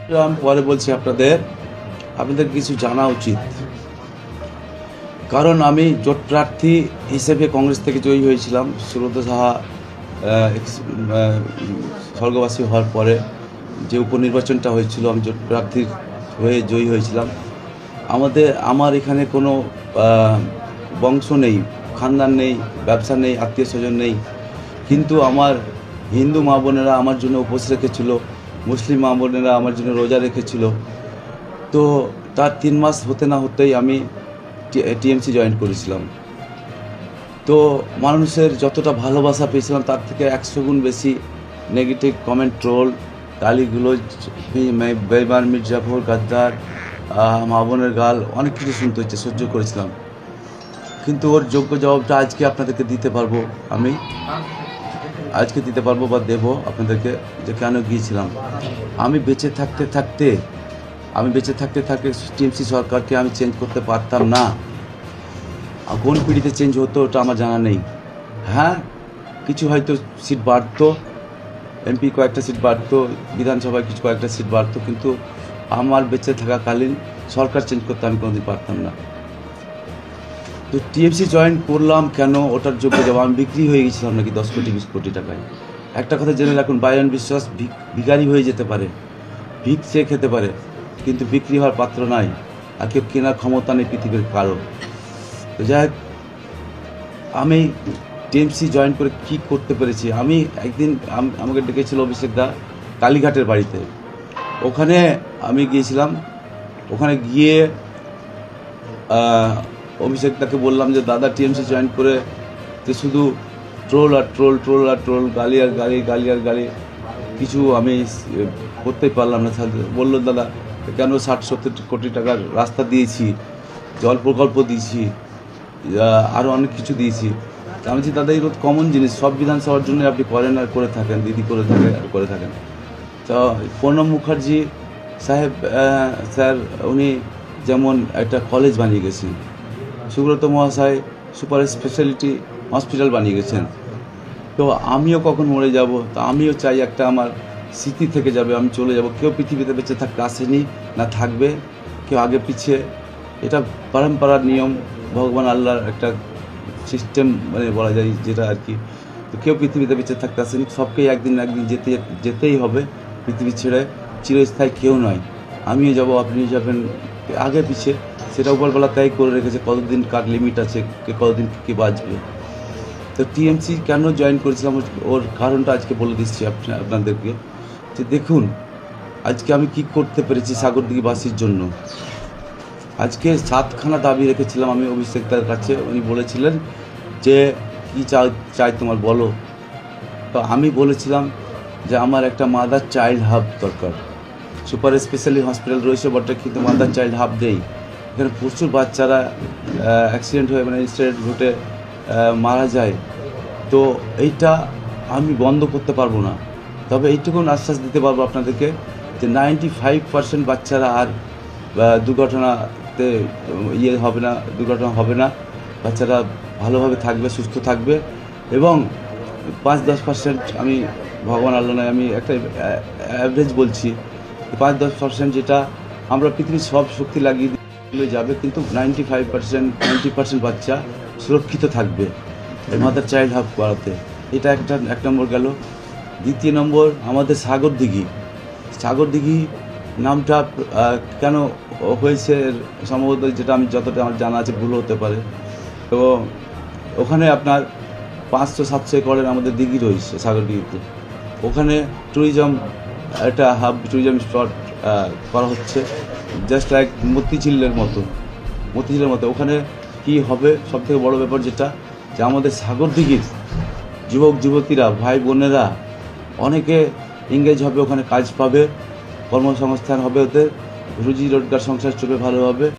আমি পরে বলছি আপনাদের কিছু জানা উচিত, কারণ আমি জোট প্রার্থী হিসেবে কংগ্রেস থেকে জয়ী হয়েছিলাম। সুব্রত সাহা স্বর্গবাসী হওয়ার পরে যে উপনির্বাচনটা হয়েছিল, আমি জোট প্রার্থীর হয়ে জয়ী হয়েছিলাম। আমার এখানে কোনো বংশ নেই, খানদান নেই, ব্যবসা নেই, আত্মীয় স্বজন নেই, কিন্তু আমার হিন্দু মা বোনেরা আমার জন্য উপোস রেখেছিল, মুসলিম মা বোনেরা আমার জন্য রোজা রেখেছিল। তো তার 3 মাস হতে না হতেই আমি টিএমসি জয়েন করেছিলাম। তো মানুষের যতটা ভালোবাসা পেয়েছিলাম তার থেকে 100 গুণ বেশি নেগেটিভ কমেন্ট, ট্রোল, গালিগুলোজ, বেইমান, মির্জাফর, গাদ্দার, মা বোনের গাল, অনেক কিছু শুনতে হচ্ছে, সহ্য করেছিলাম। কিন্তু ওর যোগ্য জবাবটা আজকে আপনাদেরকে দিতে পারবো, আমি আজকে দিতে পারবো বা দেবো আপনাদেরকে, যে কেন গিয়েছিলাম। আমি বেঁচে থাকতে টিএমসি সরকারকে আমি চেঞ্জ করতে পারতাম না। কোন পিড়িতে চেঞ্জ হতো ওটা আমার জানা নেই। হ্যাঁ, কিছু হয়তো সিট বাড়তো, এমপি কয়েকটা সিট বাড়তো, বিধানসভায় কয়েকটা সিট বাড়তো, কিন্তু আমার বেঁচে থাকাকালীন সরকার চেঞ্জ করতে আমি কোনোদিন পারতাম না। তো টিএমসি জয়েন করলাম কেন, ওটার যোগ্য জবাব। আমি বিক্রি হয়ে গেছিলাম নাকি 10 কোটি 20 কোটি টাকায়। একটা কথা জেনে রাখুন, বায়ন বিশ্বাস ভিখারি হয়ে যেতে পারে, ভিক চেয়ে খেতে পারে, কিন্তু বিক্রি হওয়ার পাত্র নাই, আর কেউ কেনার ক্ষমতা নেই পৃথিবীর কারো। তো যাই হোক, আমি টিএমসি জয়েন করে কি করতে পেরেছি। আমি একদিন আমাকে ডেকেছিল অভিষেক দা কালীঘাটের বাড়িতে, ওখানে আমি গিয়েছিলাম। ওখানে গিয়ে অভিষেক দাকে বললাম যে দাদা, টিএমসি জয়েন করে যে শুধু ট্রোল আর ট্রোল, গালি আর গালি, কিছু আমি করতেই পারলাম না। বললো দাদা কেন, 60-70 কোটি টাকার রাস্তা দিয়েছি, জল প্রকল্প দিয়েছি, আরও অনেক কিছু দিয়েছি। আমি বলছি দাদা, এগুলো কমন জিনিস, সব বিধানসভার জন্য আপনি করেন আর করে থাকেন, দিদি করে থাকেন। তো প্রণব মুখার্জি সাহেব স্যার, উনি যেমন একটা কলেজ বানিয়ে গেছেন, সুব্রত মহাশয় সুপার স্পেশালিটি হসপিটাল বানিয়ে গেছেন। তো আমিও কখন মরে যাব, তো আমিও চাই একটা আমার স্মৃতি থেকে যাবে, আমি চলে যাব। কেউ পৃথিবীতে বেঁচে থাকতে আসেনি, না থাকবে, কেউ আগে পিছিয়ে। এটা পরম্পরার নিয়ম, ভগবান আল্লাহর একটা সিস্টেম, মানে বলা যায় যেটা আর কি। তো কেউ পৃথিবীতে বেঁচে থাকতে আসেনি, সবকেই একদিন যেতেই হবে পৃথিবী ছেড়ে, চিরস্থায়ী কেউ নয়। আমিও যাব, আপনিও যাবেন, আগে পিছিয়ে সেটা উপরবেলা তাই করে রেখেছে, কতদিন কার লিমিট আছে, কে কতদিন কে বাঁচবে। তো টিএমসি কেন জয়েন করেছিলাম, ওর কারণটা আজকে বলে দিচ্ছি আপনাদেরকে। যে দেখুন, আজকে আমি কি করতে পেরেছি সাগরদিঘিবাসীর জন্য। আজকে 7খানা দাবি রেখেছিলাম আমি অভিষেকদার কাছে। উনি বলেছিলেন যে কী চাই তোমার বলো। তো আমি বলেছিলাম যে আমার একটা মাদার চাইল্ড হাব দরকার। সুপার স্পেশালি হসপিটাল রয়েছে বটে, কিন্তু মাদার চাইল্ড হাব নেই। এখানে প্রচুর বাচ্চারা অ্যাক্সিডেন্ট হয়ে, মানে ইনসিডেন্ট ঘটে মারা যায়। তো এইটা আমি বন্ধ করতে পারবো না, তবে এইটুকুন আশ্বাস দিতে পারবো আপনাদেরকে যে 95% বাচ্চারা আর দুর্ঘটনাতে দুর্ঘটনা হবে না। বাচ্চারা ভালোভাবে থাকবে, সুস্থ থাকবে। এবং 5-10% আমি, ভগবান আল্লাহ নয়, আমি একটা অ্যাভারেজ বলছি, 5-10% যেটা আমরা পৃথিবীর সব শক্তি লাগিয়ে দিলে যাবে, কিন্তু 90% বাচ্চা সুরক্ষিত থাকবে এই মাদার চাইল্ড হাব করাতে। এটা এক নম্বর গেল। দ্বিতীয় নম্বর, আমাদের সাগরদিঘি নামটা কেন হয়েছে, সম্ভবত যেটা আমি যতটা আমার জানা আছে, ভুল হতে পারে। তো ওখানে আপনার 500-700 একরের আমাদের দিঘি রয়েছে সাগরদিঘিতে। ওখানে ট্যুরিজম, একটা হাব, ট্যুরিজম স্পট করা হচ্ছে, জাস্ট লাইক মতিঝিলের মতো। ওখানে কি হবে, সবথেকে বড় ব্যাপার যেটা, যে আমাদের সাগরদিঘির যুবক যুবতীরা, ভাই বোনেরা অনেকে এঙ্গেজ হবে, ওখানে কাজ পাবে, কর্মসংস্থান হবে, ওদের রুজি রোজগার, সংসার চলবে ভালোভাবে।